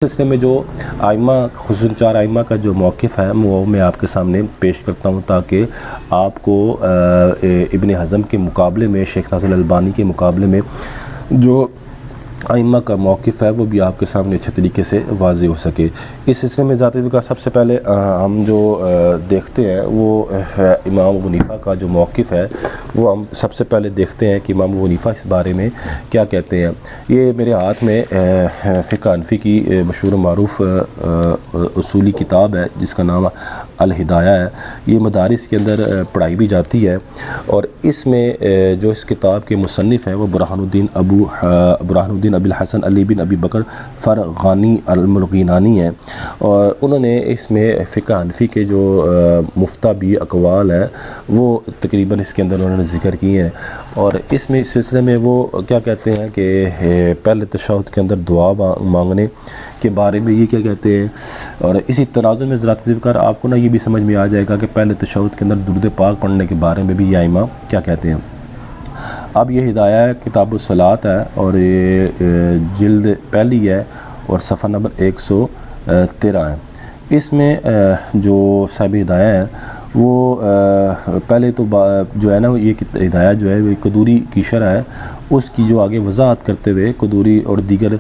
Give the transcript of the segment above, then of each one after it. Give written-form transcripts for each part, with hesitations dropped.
سلسلے میں جو آئمہ خصوصاً 4 آئمہ کا جو موقف ہے وہ میں آپ کے سامنے پیش کرتا ہوں تاکہ آپ کو ابن حزم کے مقابلے میں شیخ ناصر الالبانی کے مقابلے میں جو آئمہ کا موقف ہے وہ بھی آپ کے سامنے اچھے طریقے سے واضح ہو سکے۔ اس سلسلے میں ذاتی کا سب سے پہلے ہم جو دیکھتے ہیں وہ امام ابو حنیفہ کا جو موقف ہے وہ ہم سب سے پہلے دیکھتے ہیں کہ امام ابو حنیفہ اس بارے میں کیا کہتے ہیں۔ یہ میرے ہاتھ میں فقہ حنفی کی مشہور و معروف اصولی کتاب ہے جس کا نام الہدایہ ہے۔ یہ مدارس کے اندر پڑھائی بھی جاتی ہے اور اس میں جو اس کتاب کے مصنف ہیں وہ برہان الدین ابی الحسن علی بن ابی بکر فرغانی الملغینانی ہیں، اور انہوں نے اس میں فقہ حنفی کے جو مفتابی اقوال ہے وہ تقریباً اس کے اندر انہوں نے ذکر کیے ہیں، اور اس میں اس سلسلے میں وہ کیا کہتے ہیں کہ پہلے تشہد کے اندر دعا مانگنے کے بارے میں یہ کیا کہتے ہیں، اور اسی تناظر میں ذرا کر آپ کو یہ بھی سمجھ میں آ جائے گا کہ پہلے تشہد کے اندر درود پاک پڑھنے کے بارے میں بھی یہ آئمہ کیا کہتے ہیں۔ اب یہ ہدایہ کتاب الصلاۃ ہے اور یہ جلد پہلی ہے اور صفحہ نمبر 113 ہے۔ اس میں جو صاحب ہدایہ ہے وہ پہلے تو جو ہے نا یہ ہدایہ جو ہے وہ قدوری کی شرح ہے، اس کی جو آگے وضاحت کرتے ہوئے قدوری اور دیگر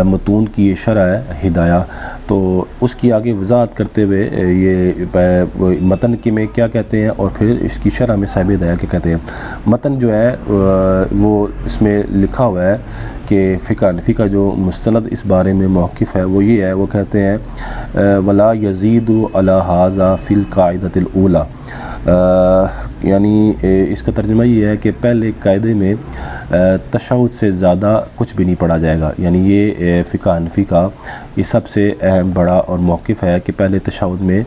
متون کی یہ شرح ہے ہدایہ، تو اس کی آگے وضاحت کرتے ہوئے یہ متن کی میں کیا کہتے ہیں اور پھر اس کی شرح میں صاحب ہدایہ کیا کہتے ہیں۔ متن جو ہے وہ اس میں لکھا ہوا ہے کہ فقہ حنفی کا جو مستند اس بارے میں موقف ہے وہ یہ ہے، وہ کہتے ہیں ولا یزید علی ھذا فی القاعدۃ الاولی، یعنی اس کا ترجمہ یہ ہے کہ پہلے قاعدے میں تشہد سے زیادہ کچھ بھی نہیں پڑھا جائے گا، یعنی یہ فقہ حنفی کا یہ سب سے اہم بڑا اور موقف ہے کہ پہلے تشہد میں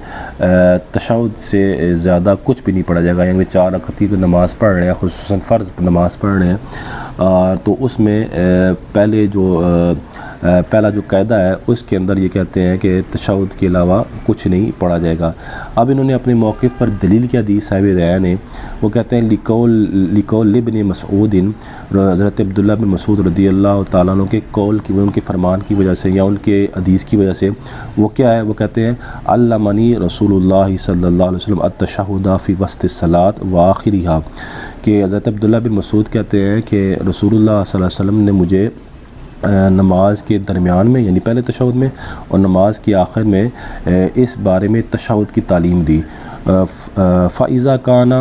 تشہد سے زیادہ کچھ بھی نہیں پڑھا جائے گا، یعنی 4 رکعت کی نماز پڑھ رہے ہیں، خصوصاً فرض نماز پڑھ رہے ہیں، تو اس میں پہلا جو قاعدہ ہے اس کے اندر یہ کہتے ہیں کہ تشہد کے علاوہ کچھ نہیں پڑھا جائے گا۔ اب انہوں نے اپنے موقف پر دلیل کیا دی صاحب ہدایہ نے، وہ کہتے ہیں لقول ابن مسعود، حضرت عبداللہ بن مسعود رضی اللہ تعالیٰ عنہ کے قول کی، ان کے فرمان کی وجہ سے یا ان کے حدیث کی وجہ سے، وہ کیا ہے، وہ کہتے ہیں علمنی رسول اللہ صلی اللہ علیہ وسلم التشہد فی وسط الصلاۃ وآخرہا، کہ حضرت عبداللہ بن مسعود کہتے ہیں کہ رسول اللہ صلی اللہ علیہ وسلم نے مجھے نماز کے درمیان میں یعنی پہلے تشہد میں اور نماز کے آخر میں اس بارے میں تشہد کی تعلیم دی۔ فَإِذَا كَانَ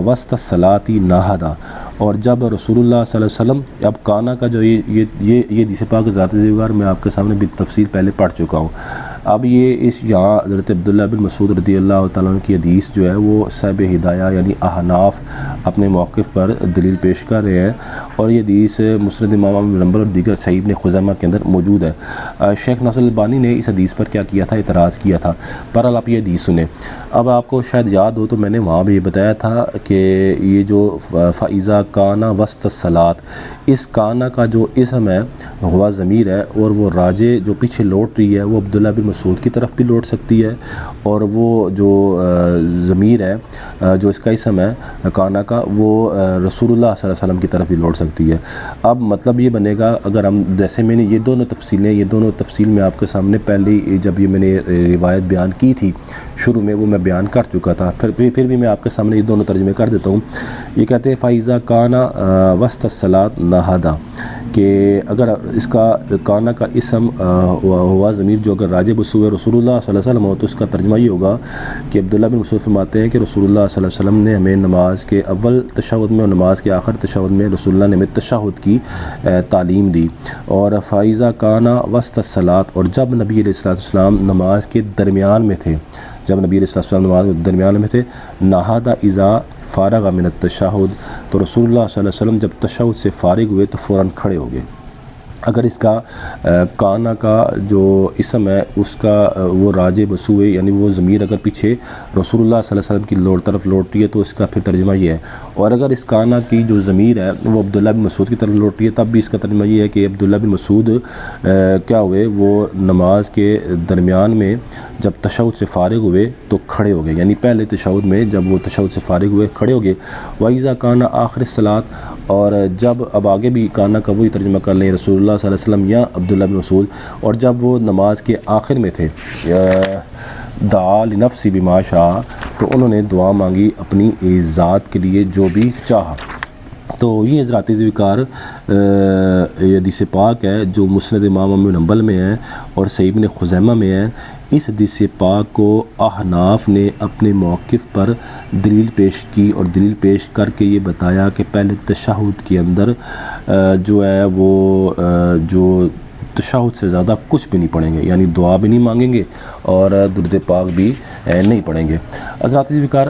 وسط الصلاۃ نَہَضَ، اور جب رسول اللہ صلی اللہ علیہ وسلم، اب کانا کا جو یہ حدیث پاک ذات زیور میں آپ کے سامنے بالتفصیل پہلے پڑھ چکا ہوں۔ اب یہ اس یہاں حضرت عبداللہ بن مسعود رضی اللہ تعالیٰ عنہ کی حدیث جو ہے وہ صاحب ہدایہ یعنی احناف اپنے موقف پر دلیل پیش کر رہے ہیں، اور یہ حدیث مسند امام احمد بن حنبل اور دیگر صحیح ابن خزیمہ کے اندر موجود ہے۔ شیخ ناصر الالبانی نے اس حدیث پر کیا کیا تھا، اعتراض کیا تھا۔ بہرحال آپ یہ حدیث سنیں۔ اب آپ کو شاید یاد ہو تو میں نے وہاں بھی یہ بتایا تھا کہ یہ جو فَإِذَا كَانَ وسط الصلاۃ، اس کانا کا جو اسم ہے ہوا ضمیر ہے، اور وہ راجع جو پیچھے لوٹ رہی ہے وہ عبداللہ بن مسعود کی طرف بھی لوٹ سکتی ہے، اور وہ جو ضمیر ہے جو اس کا اسم ہے کانا کا وہ رسول اللہ صلی اللہ علیہ وسلم کی طرف بھی لوٹ سکتی ہے۔ اب مطلب یہ بنے گا، اگر ہم جیسے میں نے یہ دونوں تفصیل میں آپ کے سامنے پہلے جب یہ میں نے روایت بیان کی تھی شروع میں وہ میں بیان کر چکا تھا، پھر بھی میں آپ کے سامنے یہ دونوں ترجمے کر دیتا ہوں۔ یہ کہتے ہیں فَإِذَا كَانَ وسط الصلاۃ نَہَضَ، کہ اگر اس کا کانا کا اسم ہوا ضمیر جو اگر راجع بسوء رسول اللہ صلی اللہ علیہ وسلم ہو تو اس کا ترجمہ یہ ہوگا کہ عبداللہ بن مسعود فرماتے ہیں کہ رسول اللہ صلی اللہ علیہ وسلم نے ہمیں نماز کے اول تشہد میں اور نماز کے آخر تشہد میں رسول اللہ نے ہمیں تشہد کی تعلیم دی۔ اور فَإِذَا كَانَ وسط الصلاۃ، اور جب نبی علیہ السلام نماز کے درمیان میں تھے، نماز کے درمیان میں تھے، نَہَضَ اِذَا فارغ من التشہد، تو رسول اللہ صلی اللہ علیہ وسلم جب تشہد سے فارغ ہوئے تو فوراً کھڑے ہو گئے۔ اگر اس کا کانا کا جو اسم ہے اس کا وہ راجع بسوء یعنی وہ ضمیر اگر پیچھے رسول اللہ صلی اللہ علیہ وسلم کی طرف لوٹتی ہے تو اس کا پھر ترجمہ یہ ہے، اور اگر اس کانا کی جو ضمیر ہے وہ عبداللہ بن مسعود کی طرف لوٹتی ہے تب بھی اس کا ترجمہ یہ ہے کہ عبداللہ بن مسعود کیا ہوئے، وہ نماز کے درمیان میں جب تشہد سے فارغ ہوئے تو کھڑے ہو گئے، یعنی پہلے تشہد میں جب وہ تشہد سے فارغ ہوئے کھڑے ہو گئے۔ وَإِذَا كَانَ آخر الصلاۃ، اور جب اب آگے بھی کانا کا وہی ترجمہ کر لیں رسول اللہ صلی اللہ علیہ وسلم یا عبداللہ بن مسعود، اور جب وہ نماز کے آخر میں تھے دعا لنفسی بما شاء، تو انہوں نے دعا مانگی اپنی ذات کے لیے جو بھی چاہا۔ تو یہ حضرات ذوالفقار یہ حدیث پاک ہے جو مسند امام احمد بن حنبل میں ہے اور صحیح ابن خزیمہ میں ہے۔ اس حدیث پاک کو احناف نے اپنے موقف پر دلیل پیش کی اور دلیل پیش کر کے یہ بتایا کہ پہلے تشہد کے اندر جو ہے وہ جو تشہد سے زیادہ کچھ بھی نہیں پڑھیں گے، یعنی دعا بھی نہیں مانگیں گے اور درود پاک بھی نہیں پڑھیں گے۔ حضرات ذوالفقار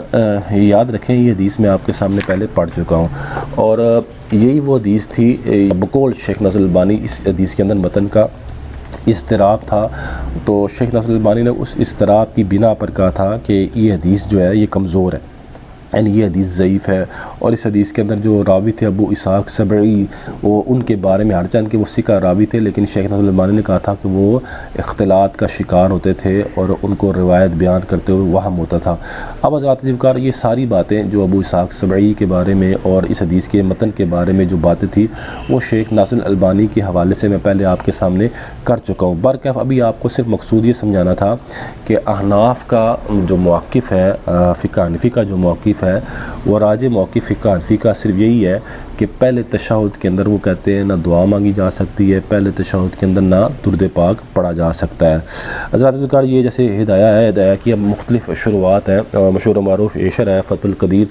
یاد رکھیں یہ حدیث میں آپ کے سامنے پہلے پڑھ چکا ہوں، اور یہی وہ حدیث تھی بقول شیخ ناصر البانی۔ اس حدیث کے اندر متن کا اضطراب تھا، تو شیخ ناصر البانی نے اس اضطراب کی بنا پر کہا تھا کہ یہ حدیث جو ہے یہ کمزور ہے، یعنی یہ حدیث ضعیف ہے، اور اس حدیث کے اندر جو راوی تھے ابو اسحاق سبعی، وہ ان کے بارے میں ہر چند کے وہ ثقہ راوی تھے، لیکن شیخ ناصر البانی نے کہا تھا کہ وہ اختلاط کا شکار ہوتے تھے اور ان کو روایت بیان کرتے ہوئے وہم ہوتا تھا۔ اب حضرات ذوالفقار یہ ساری باتیں جو ابو اسحاق سبعی کے بارے میں اور اس حدیث کے متن کے بارے میں جو باتیں تھیں وہ شیخ ناصر البانی کے حوالے سے میں پہلے آپ کے سامنے کر چکا ہوں۔ برکیف ابھی آپ کو صرف مقصود یہ سمجھانا تھا کہ احناف کا جو موقف ہے، فقہ حنفی کا جو موقف ہے، وہ راجح موقف فقہ حنفی کا صرف یہی ہے کہ پہلے تشہد کے اندر وہ کہتے ہیں نہ دعا مانگی جا سکتی ہے، پہلے تشہد کے اندر نہ درود پاک پڑھا جا سکتا ہے۔ حضرات ذوالفقار یہ جیسے ہدایہ ہے، ہدایہ کی اب مختلف شروعات ہیں، مشہور و معروف عشر ہے فتح القدیر،